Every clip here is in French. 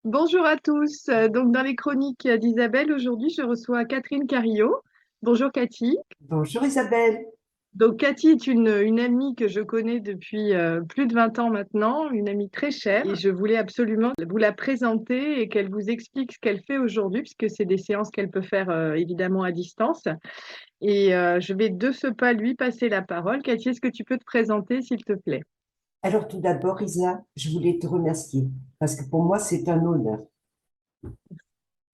Bonjour à tous. Donc, dans les chroniques d'Isabelle, aujourd'hui, je reçois Catherine Carillo. Bonjour Cathy. Bonjour Isabelle. Donc, Cathy est une amie que je connais depuis plus de 20 ans maintenant, une amie très chère. Et je voulais absolument vous la présenter et qu'elle vous explique ce qu'elle fait aujourd'hui, puisque c'est des séances qu'elle peut faire évidemment à distance. Et je vais de ce pas lui passer la parole. Cathy, est-ce que tu peux te présenter, s'il te plaît? Alors tout d'abord, Isa, je voulais te remercier parce que pour moi, c'est un honneur.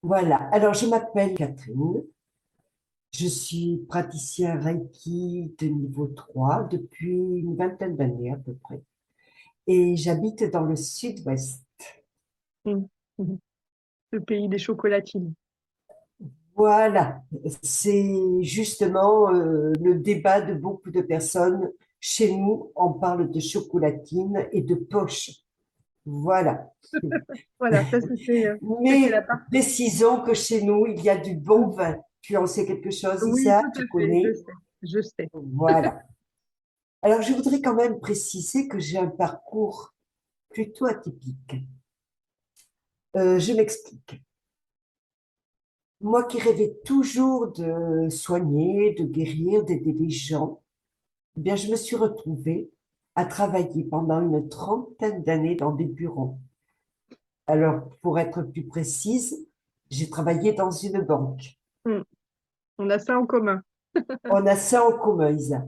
Voilà, alors je m'appelle Catherine, je suis praticien Reiki de niveau 3 depuis une vingtaine d'années à peu près et j'habite dans le sud-ouest. Mm. Mhm. Le pays des chocolatines. Voilà, c'est justement le débat de beaucoup de personnes. Chez nous, on parle de chocolatine et de poche. Voilà. Voilà, ça c'était la Mais partie. précisons que chez nous, il y a du bon vin. Tu en sais quelque chose, Oui, Isa? tout Tu à fait, je connais? sais, je sais. Voilà. Alors, je voudrais quand même préciser que j'ai un parcours plutôt atypique. Je m'explique. Moi qui rêvais toujours de soigner, de guérir, d'aider les gens, eh bien, je me suis retrouvée à travailler pendant une trentaine d'années dans des bureaux. Alors, pour être plus précise, j'ai travaillé dans une banque. Hmm. On a ça en commun. On a ça en commun, Isa.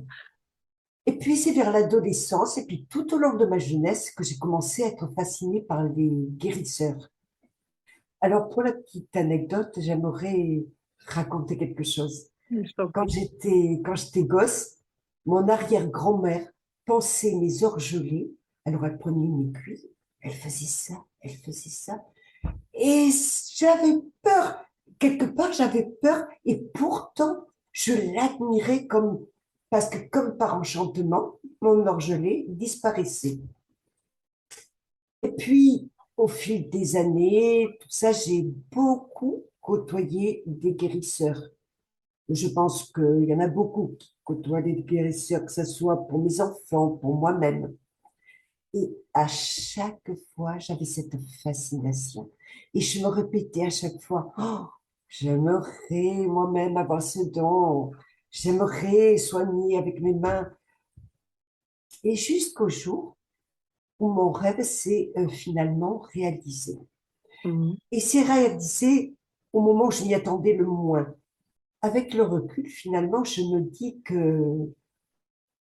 Et puis, c'est vers l'adolescence et puis tout au long de ma jeunesse que j'ai commencé à être fascinée par les guérisseurs. Alors, pour la petite anecdote, j'aimerais raconter quelque chose. Je t'en Quand prie. j'étais gosse, mon arrière-grand-mère pensait mes orgelets. Alors, elle prenait une aiguille, elle faisait ça. Et j'avais peur. Quelque part, j'avais peur. Et pourtant, je l'admirais parce que comme par enchantement, mon orgelet disparaissait. Et puis, au fil des années, tout ça, j'ai beaucoup côtoyé des guérisseurs. Je pense qu'il y en a beaucoup qui côtoient des guérisseurs, que ce soit pour mes enfants, pour moi-même. Et à chaque fois, j'avais cette fascination. Et je me répétais à chaque fois, oh, j'aimerais moi-même avoir ce don. J'aimerais soigner avec mes mains. Et jusqu'au jour où mon rêve s'est finalement réalisé. Mhm. Et s'est réalisé au moment où je m'y attendais le moins. Avec le recul, finalement, je me dis que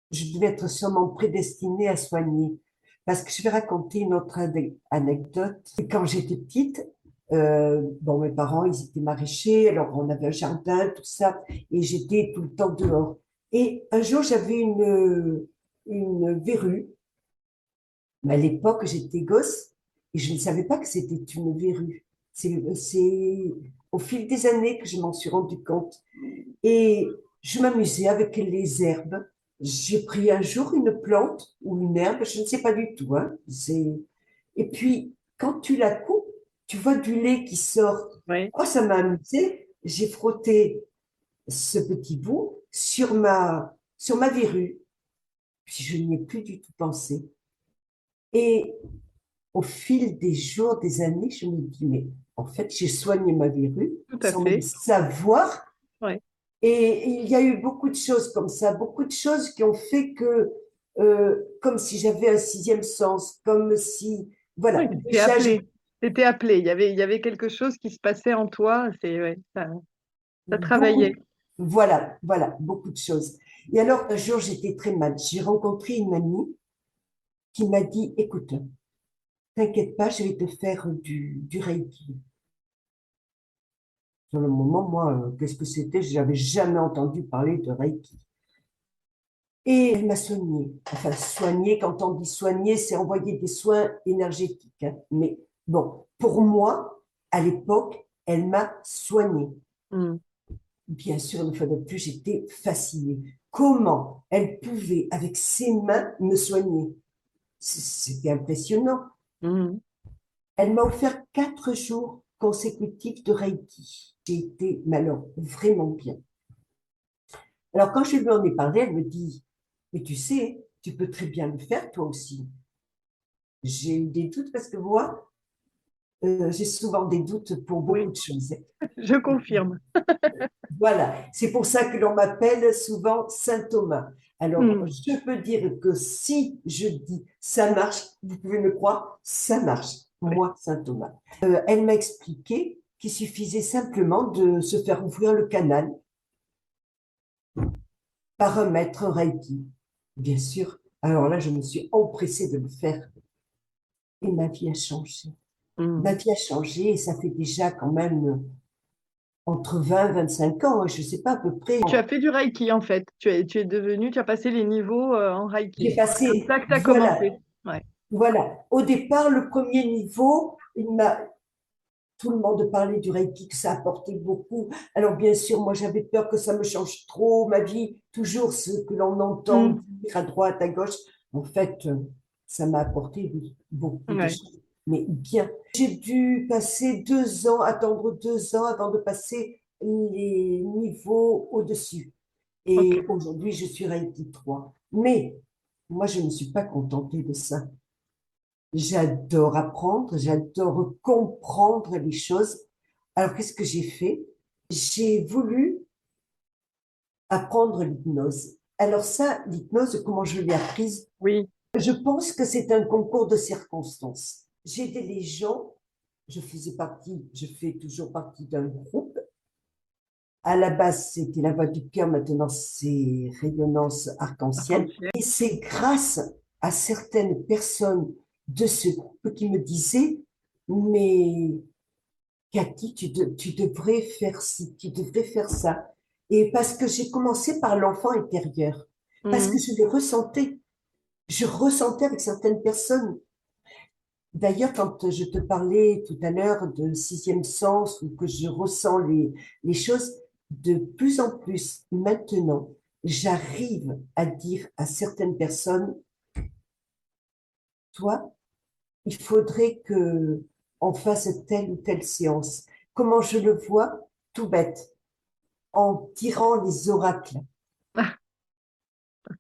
je devais être sûrement prédestinée à soigner. Parce que je vais raconter une autre anecdote. Et quand j'étais petite, bon, mes parents, ils étaient maraîchers, alors on avait un jardin, tout ça, et j'étais tout le temps dehors. Et un jour, j'avais une verrue, mais à l'époque, j'étais gosse, et je ne savais pas que c'était une verrue. C'est au fil des années que je m'en suis rendu compte. Et je m'amusais avec les herbes. J'ai pris un jour une plante ou une herbe, je ne sais pas du tout, hein. Et puis, quand tu la coupes, tu vois du lait qui sort. Ouais. Oh, ça m'a amusé. J'ai frotté ce petit bout sur ma verrue. Puis je n'y ai plus du tout pensé. Et au fil des jours, des années, je me dis, mais en fait, j'ai soigné ma verrue Tout à sans même fait. savoir. Ouais. Et il y a eu beaucoup de choses comme ça, beaucoup de choses qui ont fait que, comme si j'avais un sixième sens, comme si, Oui, voilà, t'étais déjà, appelé. T'étais appelé. Il y avait quelque chose qui se passait en toi. Ouais, ça travaillait. beaucoup, voilà, voilà, beaucoup de choses. Et alors, un jour, j'étais très mal. J'ai rencontré une amie qui m'a dit, écoute, t'inquiète pas, je vais te faire du Reiki. Sur le moment, moi, qu'est-ce que c'était? Je n'avais jamais entendu parler de Reiki. Et elle m'a soignée. Enfin, soigner, quand on dit soigner, c'est envoyer des soins énergétiques, hein. Mais bon, pour moi, à l'époque, elle m'a soignée. Hmm. Bien sûr, une fois de plus, j'étais fascinée. Comment elle pouvait, avec ses mains, me soigner? C'était impressionnant. Mhm. Elle m'a offert 4 jours consécutifs de Reiki. J'ai été, mais alors, vraiment bien. Alors, quand je lui en ai parlé, elle me dit, mais tu sais, tu peux très bien le faire toi aussi. J'ai eu des doutes parce que moi, J'ai souvent des doutes pour beaucoup Oui, de choses. je confirme. Voilà, c'est pour ça que l'on m'appelle souvent Saint Thomas. Alors, Hmm. je peux dire que si je dis ça marche, vous pouvez me croire, ça marche. Oui. Moi, Saint Thomas. Elle m'a expliqué qu'il suffisait simplement de se faire ouvrir le canal par un maître Reiki. Bien sûr. Alors là, je me suis empressée de le faire et ma vie a changé. Ma Hmm. vie a changé et ça fait déjà quand même entre 20 et 25 ans, hein, je ne sais pas à peu près. Tu as fait du Reiki en fait. Tu as passé les niveaux en Reiki. J'ai C'est comme passé, ça que tu as voilà, commencé. Ouais. voilà. Au départ, le premier niveau, tout le monde parlait du Reiki, que ça apportait beaucoup. Alors, bien sûr, moi, j'avais peur que ça me change trop ma vie. Toujours ce que l'on entend Hmm. dire à droite, à gauche. En fait, ça m'a apporté oui, beaucoup de Ouais. choses. Mais bien, j'ai dû passer 2 ans, attendre 2 ans avant de passer les niveaux au-dessus. Ok. Et aujourd'hui, je suis Reiki 3. Mais moi, je ne suis pas contentée de ça. J'adore apprendre, j'adore comprendre les choses. Alors, qu'est-ce que j'ai fait? J'ai voulu apprendre l'hypnose. Alors ça, l'hypnose, comment je l'ai apprise? Oui. Je pense que c'est un concours de circonstances. J'ai aidé les gens, je fais toujours partie d'un groupe. À la base, c'était la voix du cœur, maintenant c'est rayonnance arc-en-ciel. Arc-en-ciel. Et c'est grâce à certaines personnes de ce groupe qui me disaient, mais Cathy, tu devrais faire ci, tu devrais faire ça. Et parce que j'ai commencé par l'enfant intérieur, parce que Hmm. je le ressentais. Je ressentais avec certaines personnes. D'ailleurs, quand je te parlais tout à l'heure de sixième sens, ou que je ressens les choses, de plus en plus maintenant, j'arrive à dire à certaines personnes, toi, il faudrait que on fasse telle ou telle séance. Comment je le vois? Tout bête, en tirant les oracles. Ah,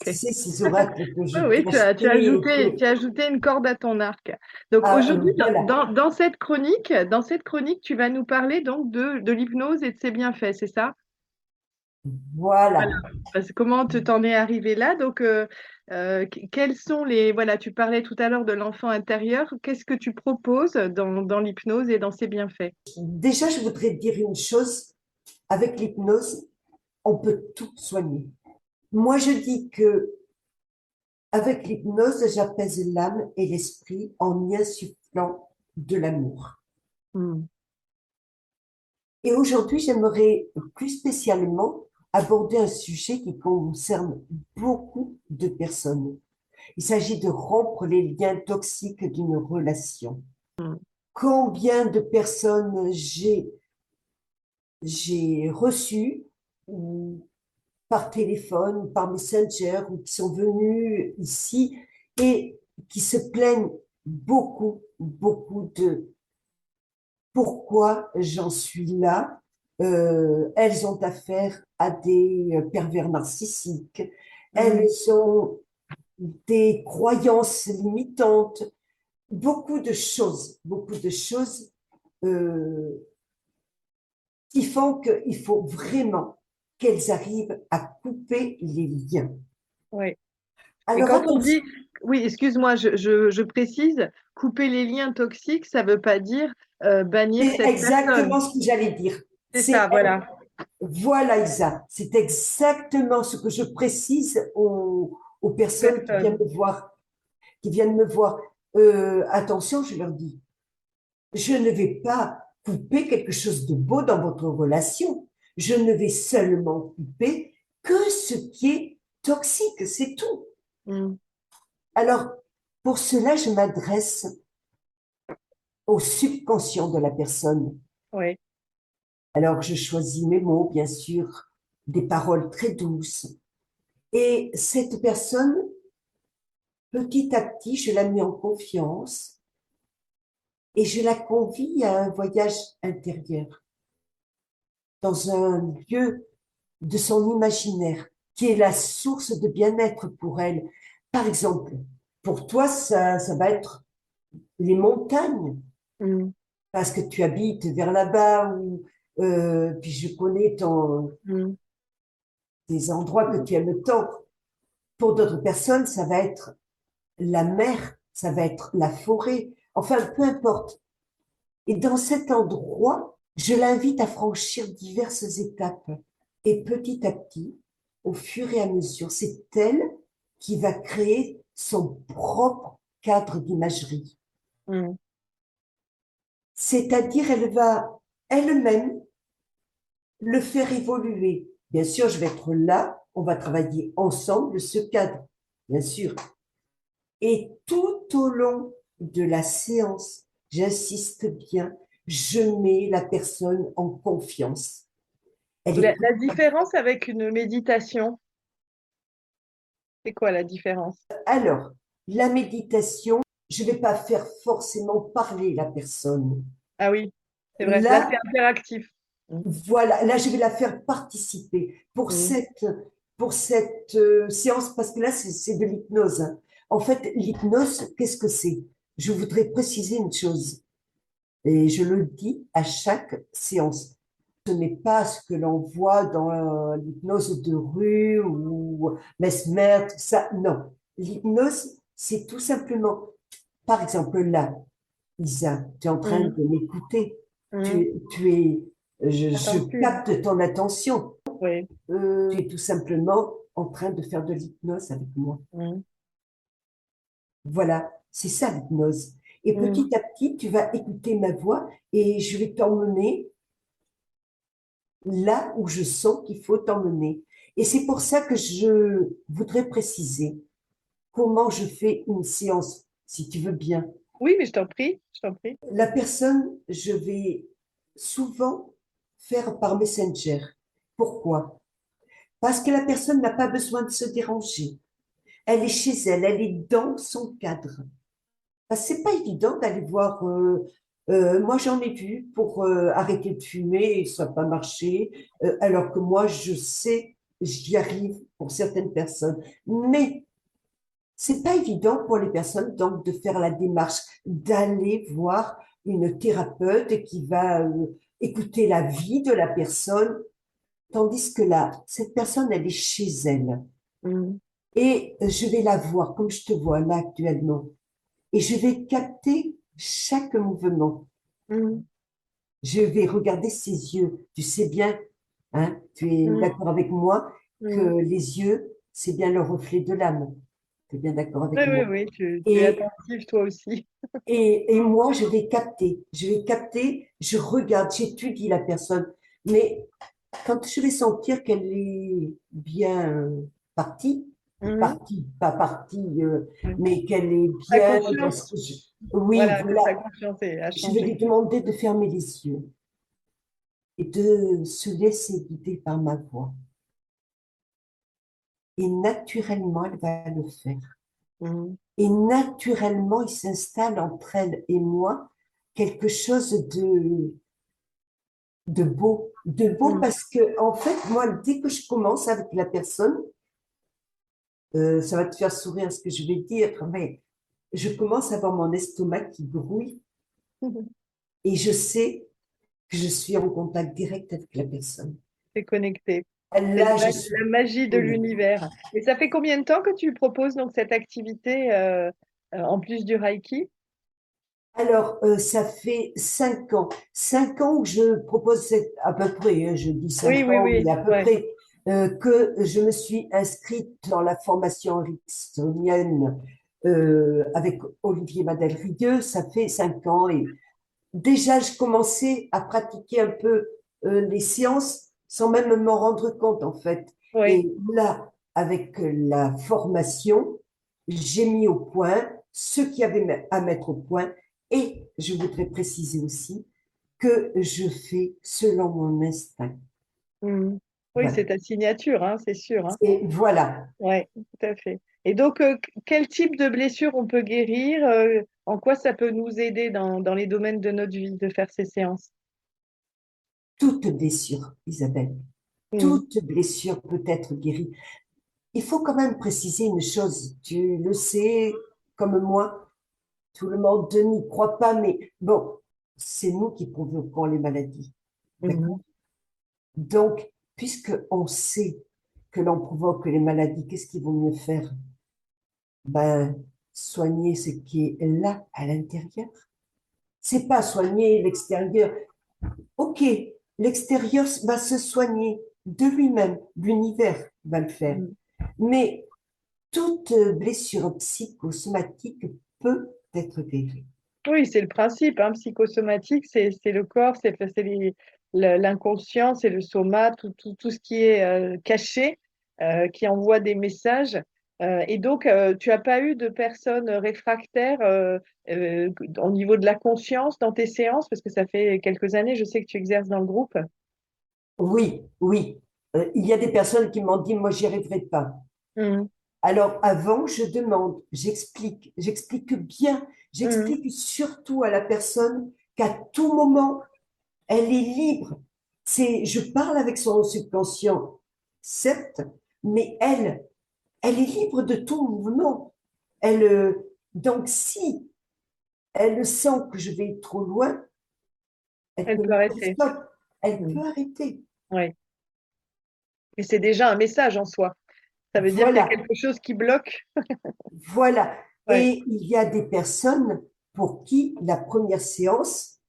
Tu ok. sais, ces oracles que je Oui, peux oui, acheter et tu as ajouté une corde à ton arc. Donc Ah, aujourd'hui, voilà, dans cette chronique, tu vas nous parler donc de l'hypnose et de ses bienfaits, c'est ça? Voilà. voilà. Parce que comment t'en es arrivé là? Donc, quels sont voilà, tu parlais tout à l'heure de l'enfant intérieur. Qu'est-ce que tu proposes dans l'hypnose et dans ses bienfaits? Déjà, je voudrais te dire une chose. Avec l'hypnose, on peut tout soigner. Moi, je dis que avec l'hypnose, j'apaise l'âme et l'esprit en y insufflant de l'amour. Hmm. Et aujourd'hui, j'aimerais plus spécialement aborder un sujet qui concerne beaucoup de personnes. Il s'agit de rompre les liens toxiques d'une relation. Hmm. Combien de personnes j'ai reçues ou par téléphone, par Messenger, ou qui sont venus ici et qui se plaignent beaucoup, beaucoup de pourquoi j'en suis là. Elles ont affaire à des pervers narcissiques, elles Hmm. ont des croyances limitantes, beaucoup de choses euh, qui font qu'il faut vraiment qu'elles arrivent à couper les liens. Ouais. Et Alors quand on attention, dit, oui, excuse-moi, je précise, couper les liens toxiques, ça ne veut pas dire bannir c'est cette personne. exactement ce que j'allais dire. C'est ça, C'est voilà. voilà, Isa, c'est exactement ce que je précise aux personnes qui viennent Personne. me voir, qui viennent me voir. Attention, je leur dis, je ne vais pas couper quelque chose de beau dans votre relation. Je ne vais seulement couper que ce qui est toxique, c'est tout. Hmm. Alors, pour cela, je m'adresse au subconscient de la personne. Ouais. Alors, je choisis mes mots, bien sûr, des paroles très douces. Et cette personne, petit à petit, je la mets en confiance et je la convie à un voyage intérieur, dans un lieu de son imaginaire, qui est la source de bien-être pour elle. Par exemple, pour toi, ça va être les montagnes. Hmm. parce que tu habites vers là-bas, ou puis je connais Mm. des endroits que tu aimes tant. Pour d'autres personnes, ça va être la mer, ça va être la forêt, enfin, peu importe. Et dans cet endroit, je l'invite à franchir diverses étapes. Et petit à petit, au fur et à mesure, c'est elle qui va créer son propre cadre d'imagerie. Mm. C'est-à-dire, elle va elle-même le faire évoluer. Bien sûr, je vais être là, on va travailler ensemble ce cadre, bien sûr. Et tout au long de la séance, j'insiste bien, je mets la personne en confiance. Elle écoute. La différence avec une méditation, c'est quoi la différence? Alors, la méditation, je ne vais pas faire forcément parler la personne. Ah oui, c'est vrai. Là, c'est Là, interactif. Mm. voilà, là, je vais la faire participer Mm. pour cette séance, parce que là, c'est de l'hypnose, hein. En fait, l'hypnose, qu'est-ce que c'est? Je voudrais préciser une chose, et je le dis à chaque séance. Ce n'est pas ce que l'on voit dans l'hypnose de rue ou Mesmer, tout ça. Non. L'hypnose, c'est tout simplement, par exemple, là, Isa, tu es en train Mm. de m'écouter. Mm. Je Attentive. capte ton attention. Oui. Tu es tout simplement en train de faire de l'hypnose avec moi. Mm. Voilà, c'est ça l'hypnose. Et Mm. petit à petit, tu vas écouter ma voix et je vais t'emmener là où je sens qu'il faut t'emmener. Et c'est pour ça que je voudrais préciser comment je fais une séance, si tu veux bien. Oui, mais je t'en prie, je t'en prie. La personne, je vais souvent faire par Messenger. Pourquoi? Parce que la personne n'a pas besoin de se déranger. Elle est chez elle, elle est dans son cadre. Parce que c'est pas évident d'aller voir. Moi, j'en ai vu pour arrêter de fumer et ça n'a pas marché. Alors que moi, je sais, j'y arrive pour certaines personnes. Mais c'est pas évident pour les personnes donc de faire la démarche d'aller voir une thérapeute qui va écouter la vie de la personne, tandis que là, cette personne, elle est chez elle. Mm. Et je vais la voir comme je te vois là actuellement. Et je vais capter chaque mouvement. Mm. Je vais regarder ses yeux. Tu sais bien, hein, tu es Mm. d'accord avec moi que Mm. les yeux, c'est bien le reflet de l'âme. Tu es bien d'accord Oui, avec oui, moi. oui, tu es Et, attentive toi aussi. et moi, je vais capter, je regarde, j'étudie la personne. Mais quand je vais sentir qu'elle est bien partie, Mhm. pas partie, Mm. mais qu'elle est Ta bien dans ce conscience, que je... Oui, voilà, que ta voilà. conscience a Je vais changé. lui demander de fermer les yeux et de se laisser guider par ma voix. Et naturellement, elle va le faire. Mhm. Et naturellement, il s'installe entre elle et moi quelque chose de beau Mhm. parce que, en fait, moi, dès que je commence avec la personne, ça va te faire sourire ce que je vais dire, mais je commence à avoir mon estomac qui grouille et je sais que je suis en contact direct avec la personne. C'est connecté. C'est Là, je suis la magie de connectée. l'univers. Et ça fait combien de temps que tu proposes donc cette activité en plus du Reiki? Alors, ça fait 5 ans. 5 ans que je propose à peu près, hein, je dis Oui, 5 oui, ans, oui, mais à peu ouais. près, que je me suis inscrite dans la formation ericksonienne avec Olivier Madel-Rigueux. Ça fait 5 ans et déjà, je commençais à pratiquer un peu les séances sans même m'en rendre compte, en fait. Oui. Et là, avec la formation, j'ai mis au point ce qu'il y avait à mettre au point. Et je voudrais préciser aussi que je fais selon mon instinct. Mhm. Oui, c'est Voilà. ta signature, hein, c'est sûr, hein. Et voilà. Oui, tout à fait. Et donc, quel type de blessure on peut guérir? En quoi ça peut nous aider dans les domaines de notre vie de faire ces séances? Toute blessure, Isabelle, Mhm. toute blessure peut être guérie. Il faut quand même préciser une chose. Tu le sais comme moi, tout le monde n'y croit pas, mais bon, c'est nous qui provoquons les maladies. D'accord? Mhm. Donc, puisque on sait que l'on provoque les maladies, qu'est-ce qu'il vaut mieux faire? Ben, soigner ce qui est là à l'intérieur. C'est pas soigner l'extérieur. Ok, l'extérieur va se soigner de lui-même, l'univers va le faire. Mhm. Mais toute blessure psychosomatique peut être guérie. Oui, c'est le principe, hein, psychosomatique, c'est le corps, l'inconscient, c'est le soma, tout ce qui est caché, qui envoie des messages. Et donc, tu n'as pas eu de personnes réfractaires au niveau de la conscience dans tes séances, parce que ça fait quelques années, je sais que tu exerces dans le groupe. Oui, oui. Il y a des personnes qui m'ont dit, moi, j'y arriverai pas. Mhm. Alors, avant, je demande, j'explique bien, Mhm. j'explique surtout à la personne qu'à tout moment, elle est libre. Je parle avec son subconscient, certes, mais elle est libre de tout mouvement. Donc, si elle sent que je vais trop loin, elle Elle peut peut me dire arrêter. stop, elle peut Mhm. arrêter. Ouais. Et c'est déjà un message en soi. Ça veut dire qu'il y a Voilà, quelque chose qui bloque. voilà. Ouais. Et il y a des personnes pour qui la première séance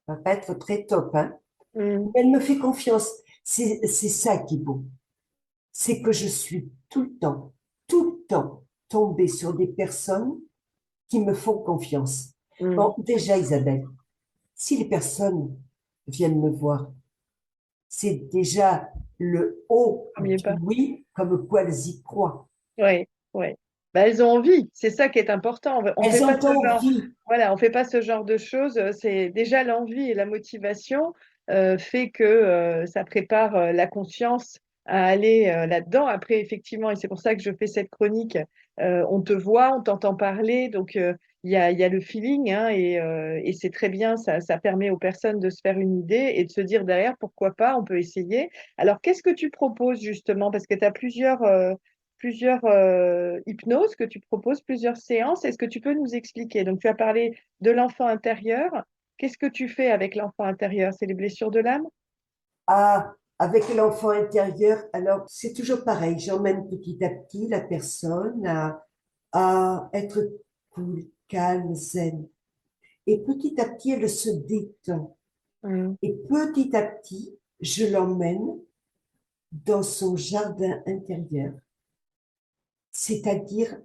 va pas être très top, hein. Mhm. Mais elle me fait confiance. C'est ça qui est beau. C'est que je suis tout le temps tombée sur des personnes qui me font confiance. Mhm. Bon, déjà, Isabelle, si les personnes viennent me voir, c'est déjà le haut Premier du pas. oui, comme quoi elles y croient. Oui, oui. Bah, elles ont envie, c'est ça qui est important. On fait Elles pas ont ce genre, envie. voilà, on fait pas ce genre de choses. C'est déjà l'envie et la motivation fait que ça prépare la conscience à aller là-dedans. Après, effectivement, et c'est pour ça que je fais cette chronique, on te voit, on t'entend parler, donc il y a le feeling, hein, et c'est très bien. Ça permet aux personnes de se faire une idée et de se dire derrière, pourquoi pas, on peut essayer. Alors, qu'est-ce que tu proposes justement? Parce que tu as plusieurs hypnoses que tu proposes, plusieurs séances. Est-ce que tu peux nous expliquer? Donc, tu as parlé de l'enfant intérieur. Qu'est-ce que tu fais avec l'enfant intérieur? C'est les blessures de l'âme? Avec l'enfant intérieur, alors c'est toujours pareil. J'emmène petit à petit la personne à être cool, calme, zen. Et petit à petit, elle se détend. Mm. Et petit à petit, je l'emmène dans son jardin intérieur, c'est-à-dire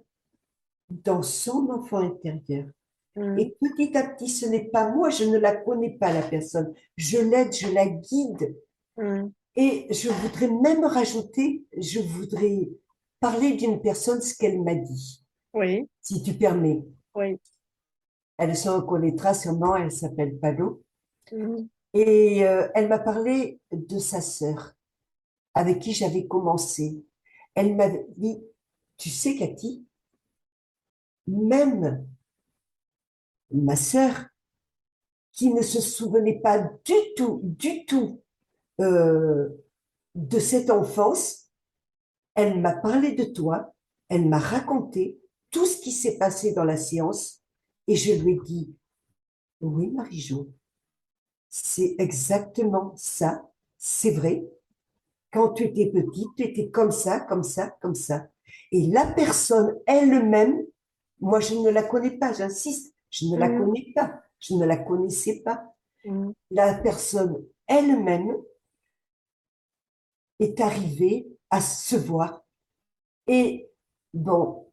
dans son enfant intérieur. Mm. Et petit à petit, ce n'est pas moi, je ne la connais pas, la personne. Je l'aide, je la guide. Mm. Et je voudrais même rajouter, je voudrais parler d'une personne, ce qu'elle m'a dit, Oui, si tu permets. oui. Elle se reconnaîtra sûrement, elle s'appelle Palo. Mm. Et elle m'a parlé de sa sœur, avec qui j'avais commencé. Elle m'a dit, tu sais, Cathy, même ma sœur, qui ne se souvenait pas du tout euh, de cette enfance, elle m'a parlé de toi, elle m'a raconté tout ce qui s'est passé dans la séance et je lui ai dit, oui, Marie-Jo, c'est exactement ça, c'est vrai. Quand tu étais petite, tu étais comme ça, comme ça, comme ça. Et la personne elle-même, moi je ne la connais pas, j'insiste, je ne la Mm. connais pas, je ne la connaissais pas. Mm. La personne elle-même est arrivée à se voir. Et bon,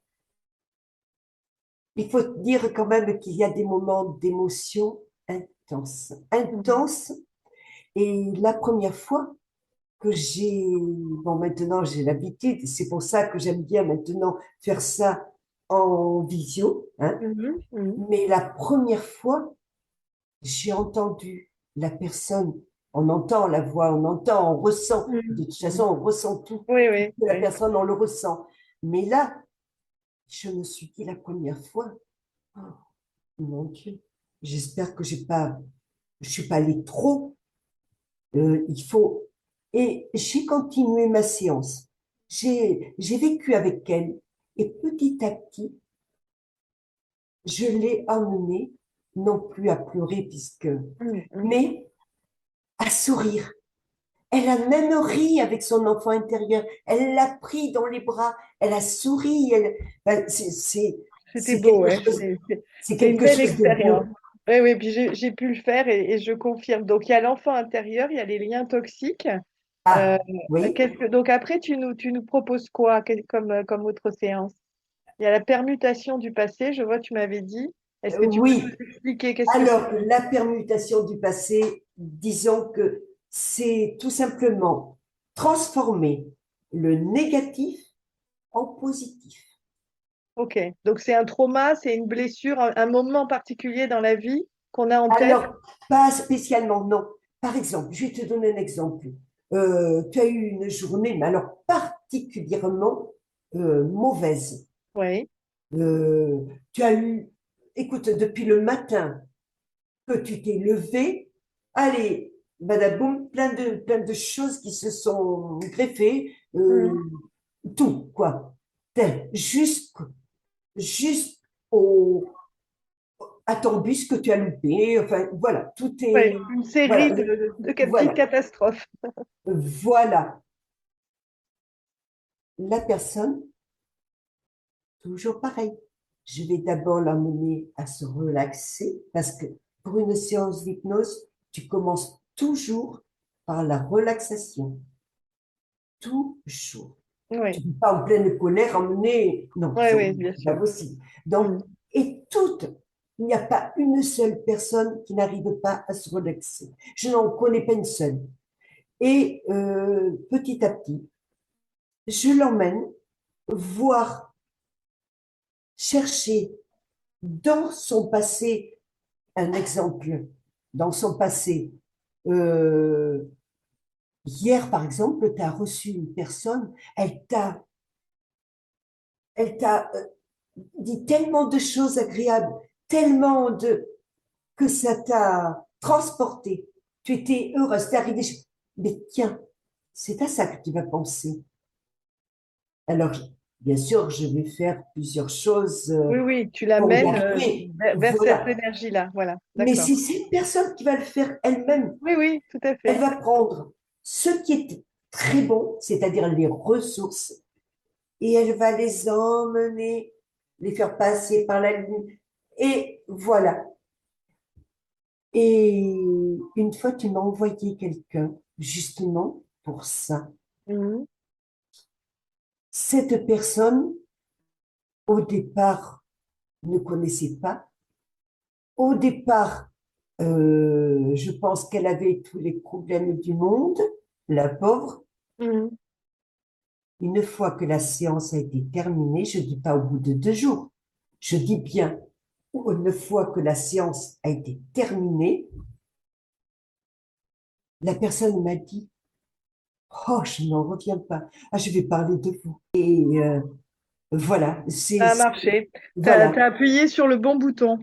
il faut dire quand même qu'il y a des moments d'émotion intense, Mm. intense. Et la première fois que bon, maintenant j'ai l'habitude, c'est pour ça que j'aime bien maintenant faire ça en visio, hein. Mhm. Mhm. Mais la première fois, j'ai entendu la personne, on entend la voix, on entend, on ressent. De Mm. toute façon, Mm. on ressent tout. Oui, oui, La oui. personne, on le ressent. Mais là, je me suis dit la première fois, oh, mon Dieu, j'espère que je suis pas allée trop. Il faut. Et j'ai continué ma séance. J'ai vécu avec elle. Et petit à petit, je l'ai emmenée non plus à pleurer, Mm, mm. mais à sourire. Elle a même ri avec son enfant intérieur. Elle l'a pris dans les bras. Elle a souri. Ben, C'était c'est beau, quelque ouais. chose, c'est C'est une quelque belle chose de expérience. beau. Oui, oui, puis j'ai pu le faire et je confirme. Donc, il y a l'enfant intérieur, il y a les liens toxiques. Euh, Ah, oui, donc, après, tu nous proposes quoi comme autre séance? Il y a la permutation du passé, je vois, tu m'avais dit. Est-ce que tu peux nous oui. expliquer qu'est-ce que c'est? Alors, la permutation du passé, disons que c'est tout simplement transformer le négatif en positif. Ok, donc c'est un trauma, c'est une blessure, un moment particulier dans la vie qu'on a en tête. Alors, pas spécialement, non. Par exemple, je vais te donner un exemple. Tu as eu une journée, mais alors particulièrement mauvaise. Oui. Euh, Tu as eu, écoute, depuis le matin que tu t'es levé, allez, badaboum, plein de choses qui se sont greffées, Mhm. tout, quoi. Juste au, à ton bus que tu as loupé, enfin, voilà, tout Ouais, est, une série voilà, de petites voilà, catastrophes. voilà. La personne, toujours pareil. Je vais d'abord l'amener à se relaxer parce que pour une séance d'hypnose, tu commences toujours par la relaxation. Toujours. Tu Oui, ne peux pas en pleine colère emmener. Non, oui, oui, bien c'est pas sûr. possible. Donc, Mhm. et toutes, il n'y a pas une seule personne qui n'arrive pas à se relaxer. Je n'en connais pas une seule. Et petit à petit, je l'emmène voir, chercher dans son passé un exemple, dans son passé. Euh, Hier, par exemple, tu as reçu une personne, elle t'a dit tellement de choses agréables, tellement de que ça t'a transporté. Tu étais heureuse, t'es arrivée. Mais tiens, c'est à ça que tu vas penser. Alors, bien sûr, je vais faire plusieurs choses Oui, oui, tu pour y l'amènes arriver. vers cette Voilà. énergie-là. Voilà, Mais d'accord. si c'est une personne qui va le faire elle-même, Oui, oui, tout à elle fait. va prendre ce qui est très bon, c'est-à-dire les ressources, et elle va les emmener, les faire passer par la ligne. Et voilà. Et une fois, tu m'as envoyé quelqu'un, justement, pour ça. Mhm. Cette personne, au départ, ne connaissait pas. Au départ, je pense qu'elle avait tous les problèmes du monde, la pauvre. Mhm. Une fois que la séance a été terminée, je dis pas au bout de 2 jours, je dis bien, une fois que la séance a été terminée, la personne m'a dit, oh, je n'en reviens pas. Ah, je vais parler de vous. Et voilà, Ça a marché. Tu as voilà. appuyé sur le bon bouton.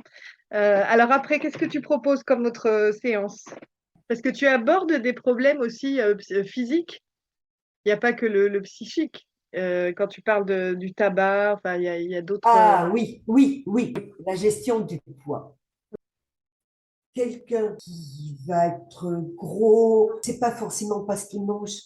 Alors après, qu'est-ce que tu proposes comme autre séance? Parce que tu abordes des problèmes aussi physiques. Il n'y a pas que le psychique. Quand tu parles du tabac, enfin, il y a d'autres. Ah oui, oui, oui, la gestion du poids. Quelqu'un qui va être gros, c'est pas forcément parce qu'il mange.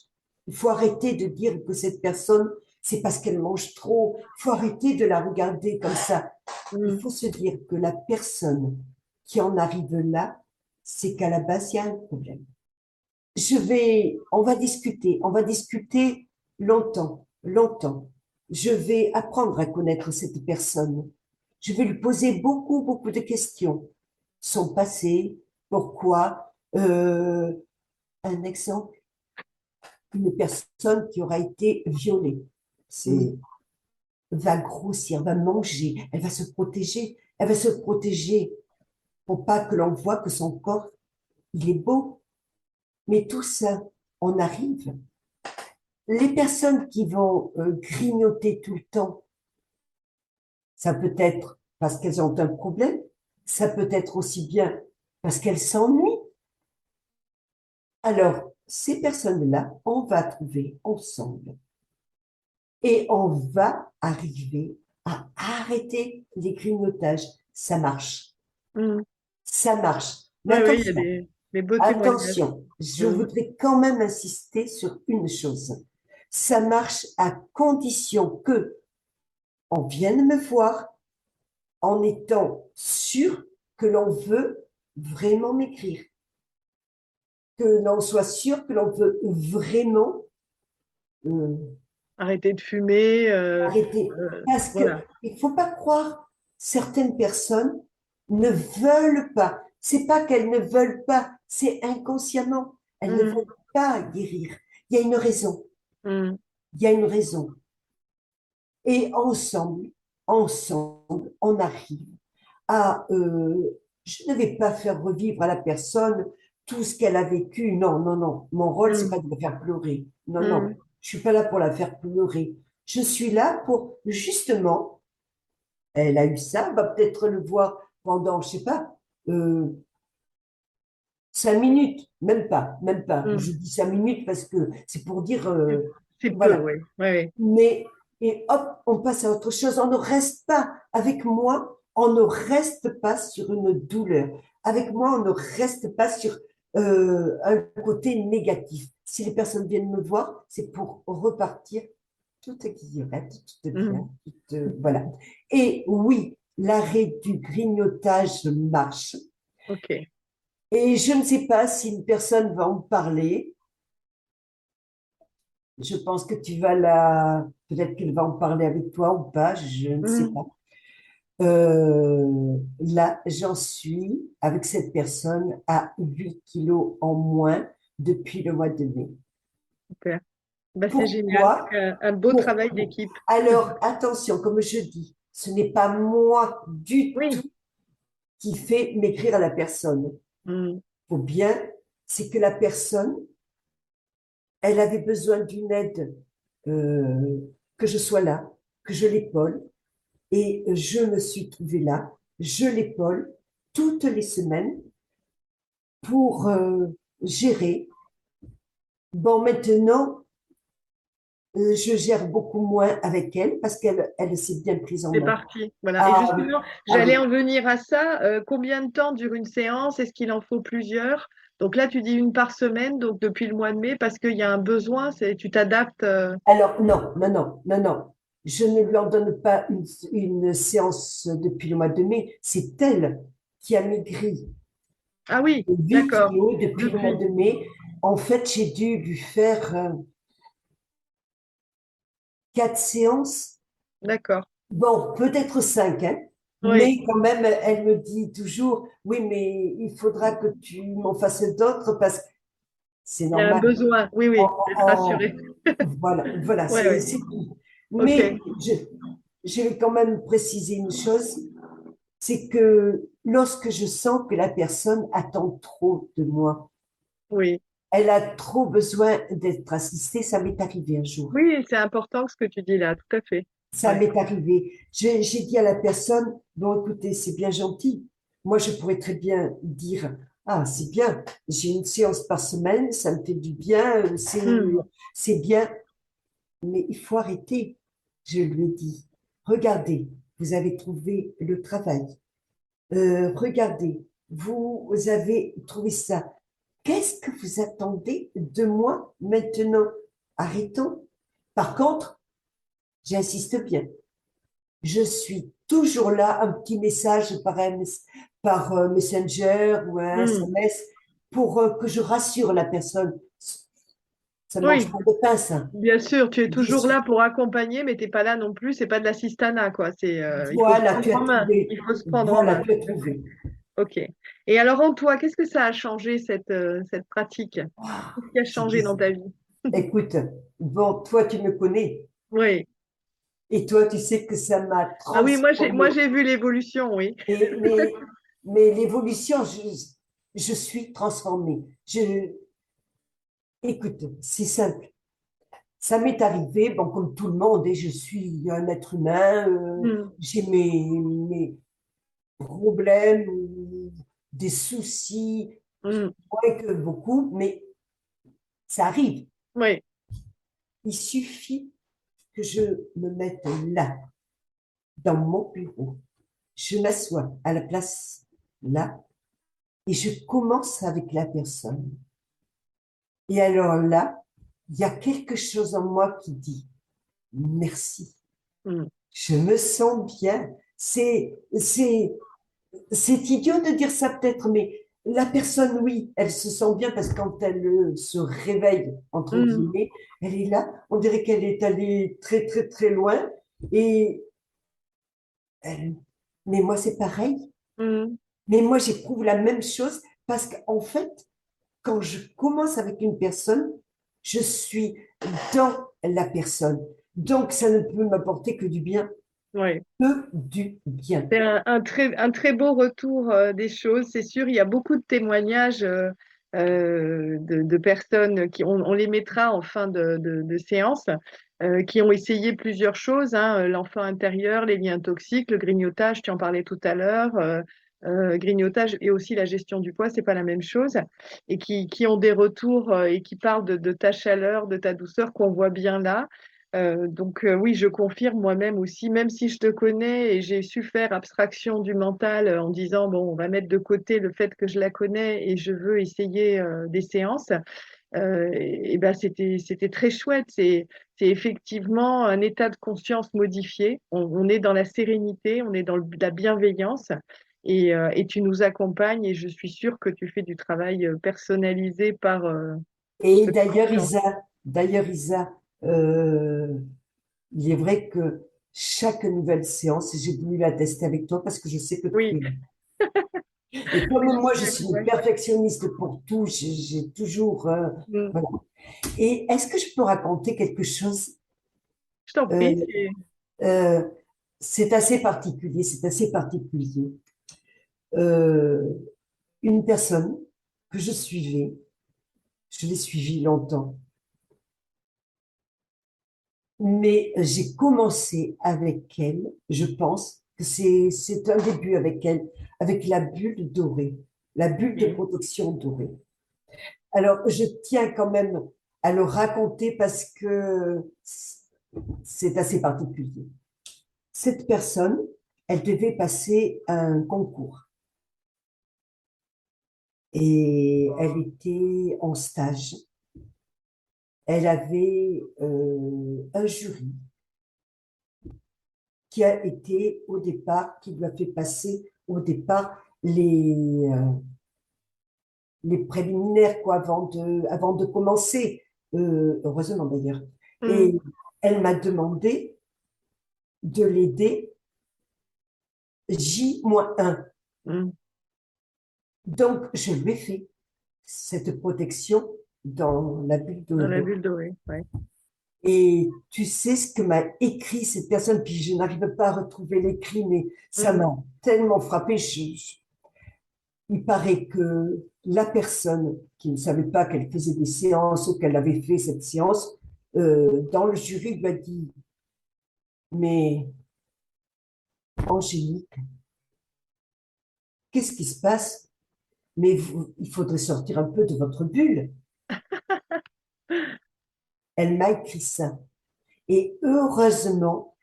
Il faut arrêter de dire que cette personne, c'est parce qu'elle mange trop. Il faut arrêter de la regarder comme ça. Il Mm. faut se dire que la personne qui en arrive là, c'est qu'à la base, il y a un problème. On va discuter longtemps, longtemps. Je vais apprendre à connaître cette personne. Je vais lui poser beaucoup, beaucoup de questions. Son passé, pourquoi, un exemple, une personne qui aura été violée, Mm. c'est, va grossir, va manger, elle va se protéger, elle va se protéger pour pas que l'on voit que son corps, il est beau. Mais tout ça, on arrive. Les personnes qui vont grignoter tout le temps, ça peut être parce qu'elles ont un problème, ça peut être aussi bien parce qu'elles s'ennuient. Alors, ces personnes-là, on va trouver ensemble et on va arriver à arrêter les grignotages. Ça marche. Mm. ça marche. Mais Oui, oui, il y a attention, des beaux témoignages. attention, je Mm. voudrais quand même insister sur une chose. Ça marche à condition que on vienne me voir en étant sûr que l'on veut vraiment m'écrire, que l'on soit sûr que l'on veut vraiment euh, Arrêter de fumer, arrêter. Parce que voilà. il faut pas croire, certaines personnes ne veulent pas. C'est pas qu'elles ne veulent pas, c'est inconsciemment. Elles ne Mm, veulent pas guérir. Il y a une raison. mm. Il y a une raison. Et ensemble, on arrive à, je ne vais pas faire revivre à la personne tout ce qu'elle a vécu. Non, non, non. Mon rôle, c'est Mm, pas de la faire pleurer. Non, non. mm. Je suis pas là pour la faire pleurer. Je suis là pour, justement, elle a eu ça, on va peut-être le voir pendant, je sais pas, euh, 5 minutes. Même pas, même pas. Mm. Je dis 5 minutes parce que c'est pour dire, C'est peu, voilà. oui. Ouais, ouais. Mais, et hop, on passe à autre chose. On ne reste pas avec moi, on ne reste pas sur une douleur. Avec moi, on ne reste pas sur un côté négatif. Si les personnes viennent me voir, c'est pour repartir tout est guillerette, tout est bien, Mm. voilà. Et oui, l'arrêt du grignotage marche. Ok. Et je ne sais pas si une personne va en parler. Je pense que tu vas peut-être qu'elle va en parler avec toi ou pas, je ne sais Mm. pas. Là, j'en suis avec cette personne à 8 kilos en moins depuis le mois de mai. Super. Bah, c'est génial. Pourquoi? Un beau travail Pourquoi? d'équipe. Alors, attention, comme je dis, ce n'est pas moi du tout Oui. qui fait maigrir à la personne. Mm. Faut bien, c'est que la personne, elle avait besoin d'une aide, euh, que je sois là, que je l'épaule, et je me suis trouvée là, je l'épaule toutes les semaines pour gérer. Bon, maintenant, je gère beaucoup moins avec elle parce qu'elle s'est bien prise en C'est main. parti. Voilà. Et Ah oui, justement, ah j'allais oui. en venir à ça. Combien de temps dure une séance? Est-ce qu'il en faut plusieurs? Donc là, tu dis une par semaine, donc depuis le mois de mai, parce qu'il y a un besoin, tu t'adaptes. Alors, non, non, non, non, non. Je ne lui en donne pas une séance depuis le mois de mai. C'est elle qui a maigri Ah oui, de 8 d'accord. kilos depuis le mois Depuis. de mai. En fait, j'ai dû lui faire 4 séances. D'accord. Bon, peut-être 5, hein, Oui, mais quand même, elle me dit toujours, oui, mais il faudra que tu m'en fasses d'autres parce que c'est il y a un normal. besoin. Oui, oui, d'être rassuré. Voilà, voilà, Oui, oui. c'est tout. Ok. Mais je vais quand même préciser une chose, c'est que lorsque je sens que la personne attend trop de moi, Oui. elle a trop besoin d'être assistée, ça m'est arrivé un jour. Oui, c'est important ce que tu dis là, tout à fait. Ça Ouais. m'est arrivé. J'ai dit à la personne, bon, écoutez, c'est bien gentil. Moi, je pourrais très bien dire, ah, c'est bien, j'ai une séance par semaine, ça me fait du bien, Hmm. c'est bien, mais il faut arrêter. Je lui ai dit, regardez, vous avez trouvé le travail. Regardez, vous avez trouvé ça. Qu'est-ce que vous attendez de moi maintenant? Arrêtons. Par contre, j'insiste bien. Je suis toujours là, un petit message par Messenger ou un Hmm. SMS pour que je rassure la personne. Ça ne mange Oui, pas de pain, ça. bien sûr, tu es Bien toujours sûr. là pour accompagner, mais tu n'es pas là non plus, c'est pas de l'assistanat, quoi. Il faut se Voilà, prendre tu as en main. trouvé. Il faut se prendre en Voilà, main. tu as trouvé. Ok. Et alors en toi, qu'est-ce que ça a changé cette pratique? Ah, Qu'est-ce qui a c'est changé dans des- ta vie? Écoute, bon, toi, tu me connais. Oui. Et toi, tu sais que ça m'a Ah oui, moi transformé. j'ai vu l'évolution, oui. Et, mais l'évolution, je suis transformée. Écoute, c'est simple. Ça m'est arrivé, bon, comme tout le monde, et je suis un être humain, Hmm. j'ai mes problèmes, des soucis, Hmm. moins que beaucoup, mais ça arrive. Oui. Il suffit que je me mette là, dans mon bureau. Je m'assois à la place là, et je commence avec la personne. Et alors là, il y a quelque chose en moi qui dit merci. Mm. Je me sens bien. C'est idiot de dire ça peut-être, mais la personne, oui, elle se sent bien parce que quand elle se réveille, entre Mm. guillemets, elle est là. On dirait qu'elle est allée très, très, très loin. Et elle... Mais moi, c'est pareil. Mm. Mais moi, j'éprouve la même chose parce qu'en fait, quand je commence avec une personne, je suis dans la personne. Donc, ça ne peut m'apporter que du bien, Ouais. que du bien. C'est un très beau retour des choses, c'est sûr. Il y a beaucoup de témoignages de personnes on les mettra en fin de séance, qui ont essayé plusieurs choses, hein, l'enfant intérieur, les liens toxiques, le grignotage, tu en parlais tout à l'heure, grignotage et aussi la gestion du poids, c'est pas la même chose, et qui ont des retours et qui parlent de ta chaleur, de ta douceur qu'on voit bien là. Oui, je confirme moi-même aussi, même si je te connais et j'ai su faire abstraction du mental en disant, bon, on va mettre de côté le fait que je la connais et je veux essayer des séances, et ben c'était très chouette. C'est effectivement un état de conscience modifié. On est dans la sérénité, on est dans la bienveillance. Et tu nous accompagnes et je suis sûre que tu fais du travail personnalisé par Et ce d'ailleurs, Isa, euh, il est vrai que chaque nouvelle séance, et j'ai voulu la tester avec toi parce que je sais que tu oui, es là. Et comme je moi, je sais, suis une ouais. perfectionniste pour tout, j'ai toujours... Mm. voilà. Et est-ce que je peux raconter quelque chose? Je t'en Euh, prie. euh, c'est assez particulier, c'est assez particulier. Euh, une personne que je suivais, je l'ai suivie longtemps, mais j'ai commencé avec elle, je pense que c'est un début avec elle, avec la bulle dorée, la bulle de Oui. protection dorée. Alors, je tiens quand même à le raconter parce que c'est assez particulier. Cette personne, elle devait passer un concours et elle était en stage. Elle avait un jury qui a été au départ, qui lui a fait passer au départ les préliminaires quoi, avant de commencer, heureusement d'ailleurs. Mm, Et elle m'a demandé de l'aider J-1. mm. Donc, je lui ai fait cette protection dans la bulle Dans la dorée. bulle dorée, ouais. Et tu sais ce que m'a écrit cette personne, puis je n'arrive pas à retrouver l'écrit, mais ça Mm, m'a tellement frappé. Il paraît que la personne qui ne savait pas qu'elle faisait des séances ou qu'elle avait fait cette séance, dans le jury, lui a dit, mais Angélique, qu'est-ce qui se passe? Mais il faudrait sortir un peu de votre bulle. Elle m'a écrit ça. Et heureusement,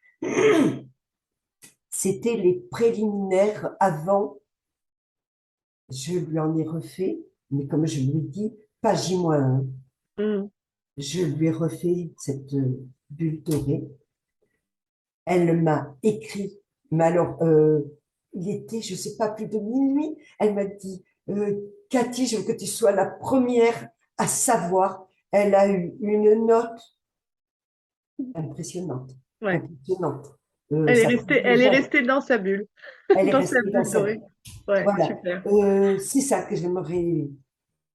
c'était les préliminaires avant. Je lui en ai refait, mais comme je lui ai dit, pas J-1. mm. Je lui ai refait cette bulle dorée. Elle m'a écrit, mais alors, il était, je ne sais pas, plus de minuit. Elle m'a dit, Cathy, je veux que tu sois la première à savoir. Elle a eu une note impressionnante, Ouais. impressionnante. Ça fait Elle est déjà, restée dans sa bulle, elle est dans sa restée dans bulle sa... dorée. Ouais, Voilà. super. C'est ça que j'aimerais.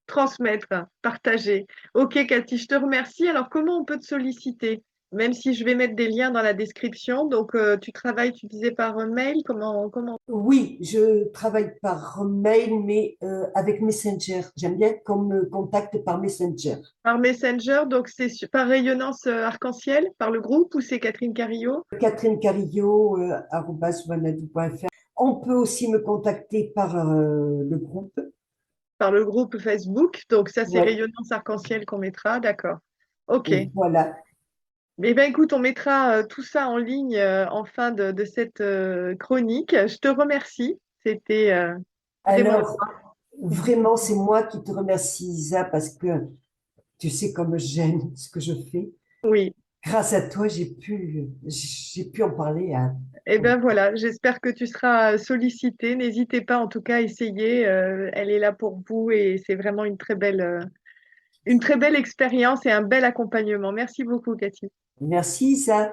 Transmettre, partager. Ok, Cathy, je te remercie. Alors, comment on peut te solliciter? Même si je vais mettre des liens dans la description. Donc, tu travailles, tu disais par mail. Comment? Oui, je travaille par mail, mais avec Messenger. J'aime bien qu'on me contacte par Messenger. Par Messenger. Donc, par rayonnance arc-en-ciel, par le groupe ou c'est Catherine Carillo? Catherine Carillo, @wanadoo.fr. On peut aussi me contacter par le groupe. Par le groupe Facebook. Donc, ça, c'est Ouais, rayonnance arc-en-ciel qu'on mettra. D'accord. Ok. et voilà. Eh bien, écoute, on mettra tout ça en ligne en fin de cette chronique. Je te remercie. C'était vraiment Alors, sympa. Vraiment, c'est moi qui te remercie, Isa, parce que tu sais comme j'aime ce que je fais. Oui. Grâce à toi, j'ai pu en parler à... Eh bien voilà, j'espère que tu seras sollicité. N'hésitez pas en tout cas à essayer. Elle est là pour vous et c'est vraiment une très belle expérience et un bel accompagnement. Merci beaucoup, Cathy. Merci, Isa.